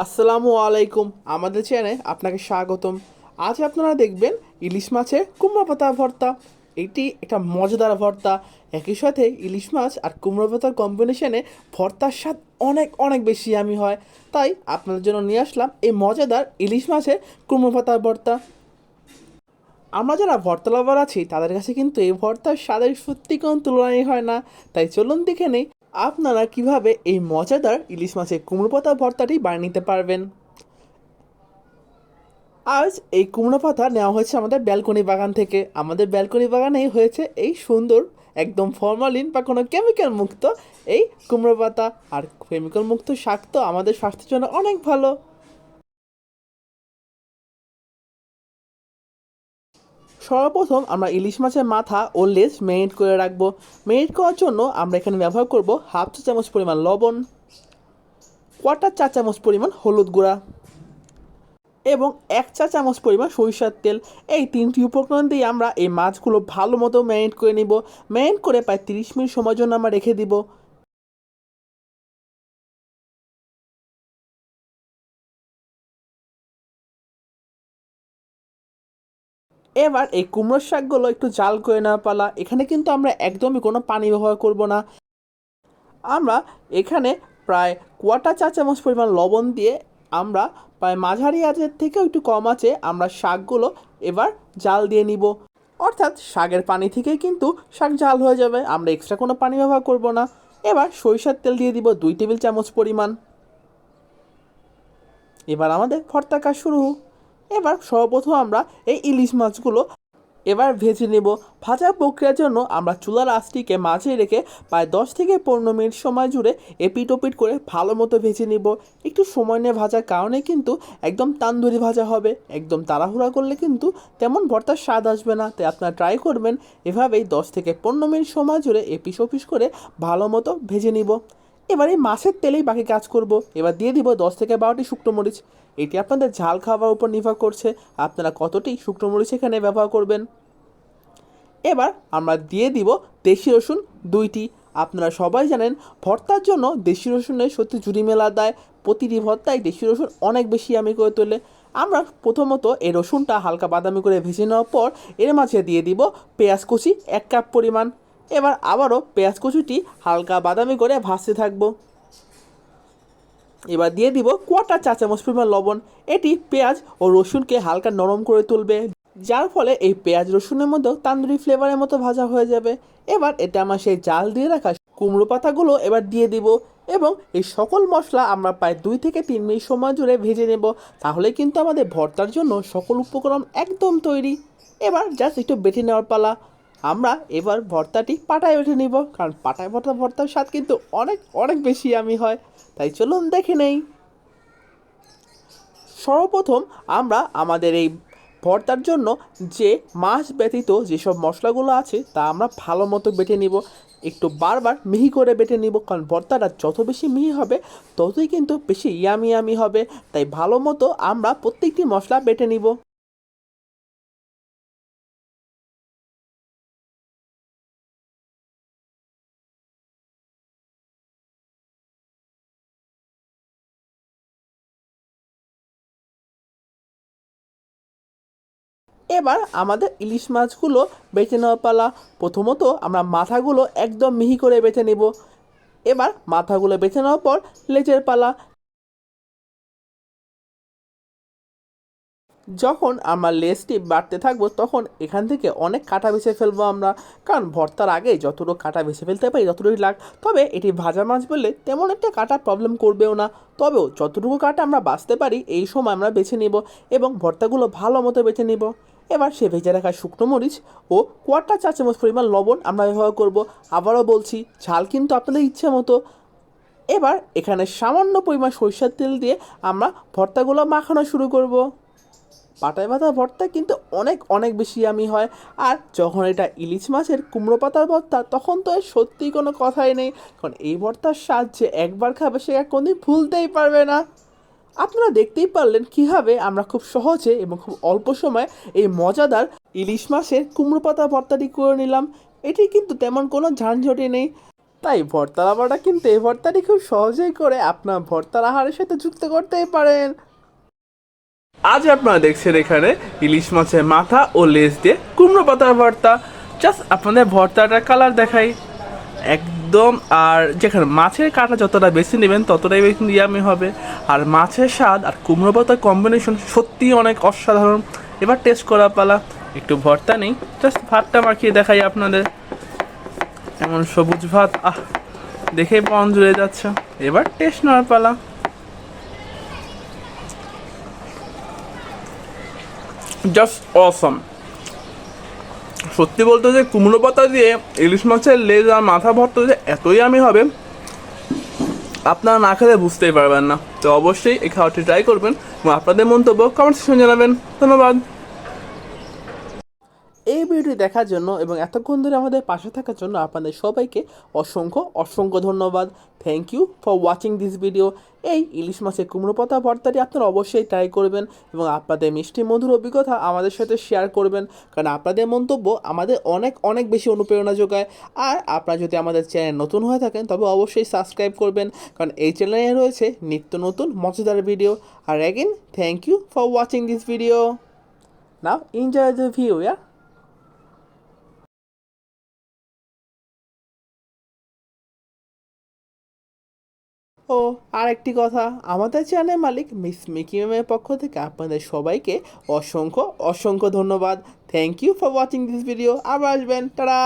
আসসালামু আলাইকুম। আমাদের চ্যানেলে আপনাকে স্বাগতম। আজ আপনারা দেখবেন ইলিশ মাছের কুমড়ো পাতা ভর্তা। এটি একটা মজাদার ভর্তা। একই সাথে ইলিশ মাছ আর কুমড়ো পাতার কম্বিনেশনে ভর্তার স্বাদ অনেক অনেক বেশি আমি হয়। তাই আপনাদের জন্য নিয়ে আসলাম এই মজাদার ইলিশ মাছের কুমড়ো পাতার ভর্তা। আমরা যারা ভর্তা লাভার আছি তাদের কাছে কিন্তু এই ভর্তার স্বাদের সত্যি কোনো তুলনাই হয় না। তাই চলুন দেখে নেই আপনারা কিভাবে এই মজাদার ইলিশ মাছের কুমড়ো পাতা ভর্তাটি বানিয়ে নিতে পারবেন। আজ এই কুমড়ো পাতা নেওয়া হয়েছে আমাদের ব্যালকনি বাগান থেকে। আমাদের ব্যালকনি বাগানেই হয়েছে এই সুন্দর, একদম ফরমালিন বা কোনো কেমিক্যাল মুক্ত এই কুমড়ো পাতা। আর কেমিক্যাল মুক্ত শাক তো আমাদের স্বাস্থ্যের জন্য অনেক ভালো। সর্বপ্রথম আমরা ইলিশ মাছের মাথা ও লেজ মেরিনেট করে রাখবো। মেরিনেট করার জন্য আমরা এখানে ব্যবহার করব হাফ চা চামচ পরিমাণ লবণ, কোয়ার্টার চা চামচ পরিমাণ হলুদ গুঁড়া এবং 1 চা চামচ পরিমাণ সরিষার তেল। এই তিনটি উপকরণ দিয়ে আমরা এই মাছগুলো ভালো মতো ম্যারিনেট করে নিব। ম্যারিনেট করে প্রায় 30 মিনিট সময়ের জন্য আমরা রেখে দিব। এবার এই কুমড়োর শাকগুলো একটু জাল করে নেওয়া পালা। এখানে কিন্তু আমরা একদমই কোনো পানি ব্যবহার করব না। আমরা এখানে প্রায় কোয়ার্টার চা চামচ পরিমাণ লবণ দিয়ে আমরা প্রায় মাঝারি আঁচের থেকেও একটু কম আছে আমরা শাকগুলো এবার জাল দিয়ে নিব। অর্থাৎ শাকের পানি থেকেই কিন্তু শাক জাল হয়ে যাবে, আমরা এক্সট্রা কোনো পানি ব্যবহার করব না। এবার সরিষার তেল দিয়ে দিব 2 টেবিল চামচ পরিমাণ। এবার আমাদের ভর্তার কাজ শুরু। এবার সর্বপ্রথম আমরা এই ইলিশ মাছগুলো এবার ভেজে নেব। ভাজা প্রক্রিয়ার জন্য আমরা চুলার আঁচটিকে মাঝে রেখে প্রায় 10 থেকে 15 মিনিট সময় জুড়ে এপিট ওপিট করে ভালো মতো ভেজে নিব। একটু সময় নিয়ে ভাজার কারণে কিন্তু একদম তান্দুরি ভাজা হবে। একদম তাড়াহুড়া করলে কিন্তু তেমন ভর্তার স্বাদ আসবে না। তাই আপনারা ট্রাই করবেন এভাবেই 10 থেকে 15 মিনিট সময় জুড়ে এপিস ওপিস করে ভালো মতো ভেজে নিব। এবার এই মাছের তেলেই বাকি কাজ করব। এবার দিয়ে দিব 10 থেকে 12টি শুকনো মরিচ। এটি আপনাদের ঝাল খাওয়ার উপর নির্ভর করছে, আপনারা কতটি শুকনো মরিচ এখানে ব্যবহার করবেন। এবার আমরা দিয়ে দিব দেশি রসুন 2টি। আপনারা সবাই জানেন ভর্তার জন্য দেশি রসুনের সত্যি জুড়ি মেলা দেয়। প্রতিটি ভর্তায় দেশি রসুন অনেক বেশি আমি করে তোলে। আমরা প্রথমত এই রসুনটা হালকা বাদামি করে ভেজে নেওয়ার পর এর মাঝে দিয়ে দিব পেঁয়াজ কুচি 1 কাপ পরিমাণ। এবার আবারও পেঁয়াজ কুচিটি হালকা বাদামি করে ভাজতে থাকবো। এবার দিয়ে দিব কোয়ার্টার চা চামচ পরিমাণ লবণ। এটি পেঁয়াজ ও রসুনকে হালকা নরম করে তুলবে, যার ফলে এই পেঁয়াজ রসুনের মধ্যেও তান্দুরি ফ্লেভারের মতো ভাজা হয়ে যাবে। এবার এটা আমার সেই জাল দিয়ে রাখা কুমড়ো পাতাগুলো এবার দিয়ে দিব এবং এই সকল মশলা আমরা প্রায় 2 থেকে 3 মিনিট সময় জুড়ে ভেজে নেব। তাহলে কিন্তু আমাদের ভর্তার জন্য সকল উপকরণ একদম তৈরি। এবার জাস্ট একটু বেটে নেওয়ার পালা। আমরা এবার ভর্তাটি পাটায় বেটে নিব, কারণ পাটায় ভর্তার স্বাদ কিন্তু অনেক অনেক বেশি আমি হয়। তাই চলুন দেখে নেই। সর্বপ্রথম আমরা আমাদের এই ভর্তার জন্য যে মাছ ব্যতীত যেসব মশলাগুলো আছে তা আমরা ভালো মতো বেটে নিব। একটু বারবার মিহি করে বেটে নিব, কারণ ভর্তাটা যত বেশি মিহি হবে ততই কিন্তু বেশি ইয়ামি ইয়ামি হবে। তাই ভালো মতো আমরা প্রত্যেকটি মশলা বেটে নিব। এবার আমাদের ইলিশ মাছগুলো বেছে নেওয়ার পালা। প্রথমত আমরা মাথাগুলো একদম মিহি করে বেছে নেব। এবার মাথাগুলো বেছে নেওয়ার পর লেজের পালা। যখন আমরা লেজটি বাড়তে থাকবো তখন এখান থেকে অনেক কাটা বেছে ফেলবো আমরা, কারণ ভর্তার আগে যতটুকু কাটা বেছে ফেলতে পারি ততটুকুই লাগ। তবে এটি ভাজা মাছ বললে তেমন একটা কাটা প্রবলেম করবেও না। তবেও যতটুকু কাটা আমরা বাঁচতে পারি এই সময় আমরা বেছে নিব এবং ভর্তাগুলো ভালো মতো বেছে নিব। এবার সে ভেজে রাখা শুকনো মরিচ ও কোয়ার্টার চা চামচ পরিমাণ লবণ আমরা ব্যবহার করব। আবারও বলছি ঝাল কিন্তু আপনাদের ইচ্ছে মতো। এবার এখানে সামান্য পরিমাণ সরিষার তেল দিয়ে আমরা ভর্তাগুলো মাখানো শুরু করব। পাটায় ভাতা ভর্তা কিন্তু অনেক অনেক বেশি আমি হয়। আর যখন এটা ইলিশ মাছের কুমড়ো পাতার ভর্তা তখন তো এর সত্যিই কোনো কথাই নেই, কারণ এই ভর্তার স্বাদ যে একবার খাবে সে আর কোনদিন ভুলতেই পারবে না। আপনারা দেখতেই পারলেন কীভাবে আমরা খুব সহজে এবং খুব অল্প সময়ে এই মজাদার ইলিশ মাছের কুমড়ো পাতা ভর্তাটি করে নিলাম। এটি কিন্তু তেমন কোনো ঝানঝটি নেই। তাই ভর্তার আবারটা কিন্তু এই ভর্তাটি খুব সহজেই করে আপনার ভর্তার আহারের সাথে যুক্ত করতেই পারেন। আজ আপনারা দেখছেন এখানে ইলিশ মাছের মাথা ও লেজ দিয়ে কুমড়ো পাতার ভর্তা। জাস্ট আপনাদের ভর্তাটার কালার দেখাই একদম। আর যেখানে মাছের কাঁটা যতটা বেশি নেবেন ততটাই বেশি ইয়ামি হবে। আর মাছের স্বাদ আর কুমড়ো পাতার কম্বিনেশন সত্যিই অনেক অসাধারণ। এবার টেস্ট করা পালা। একটু ভর্তা নেই, জাস্ট ভাতটা মাখিয়ে দেখাই আপনাদের। এমন সবুজ ভাত, দেখেই মন জুড়ে যাচ্ছে। এবার টেস্ট নেওয়ার পালা। জাস্ট অসম। সত্যি বলতে যে কুমড়ো পাতা দিয়ে ইলিশ মাছের লেজ আর মাথা ভর্তা যে এতই আমি হবে আপনারা না খেলে বুঝতেই পারবেন না। তো অবশ্যই এই খাওয়াটি ট্রাই করবেন এবং আপনাদের মন্তব্য কমেন্ট সেকশনে জানাবেন। ধন্যবাদ এই ভিডিওটি দেখার জন্য এবং এতক্ষণ ধরে আমাদের পাশে থাকার জন্য আপনাদের সবাইকে অসংখ্য অসংখ্য ধন্যবাদ। Thank you for watching this video. এই ইলিশ মাছের কুমড়ো পাতা ভর্তাটি আপনারা অবশ্যই ট্রাই করবেন এবং আপনাদের মিষ্টি মধুর অভিজ্ঞতা আমাদের সাথে শেয়ার করবেন, কারণ আপনাদের মন্তব্য আমাদের অনেক অনেক বেশি অনুপ্রেরণা যোগায়। আর আপনারা যদি আমাদের চ্যানেল নতুন হয়ে থাকেন তবে অবশ্যই সাবস্ক্রাইব করবেন, কারণ এই চ্যানেলে রয়েছে নিত্য নতুন মজাদার ভিডিও। আর again thank you for watching this video. Now enjoy the view. ও আরেকটি কথা, আমাদের চ্যানেল মালিক মিস মিকি ম্যামের পক্ষ থেকে আপনাদের সবাইকে অসংখ্য অসংখ্য ধন্যবাদ। Thank you for watching this video. আবার আসবেন, টাটা।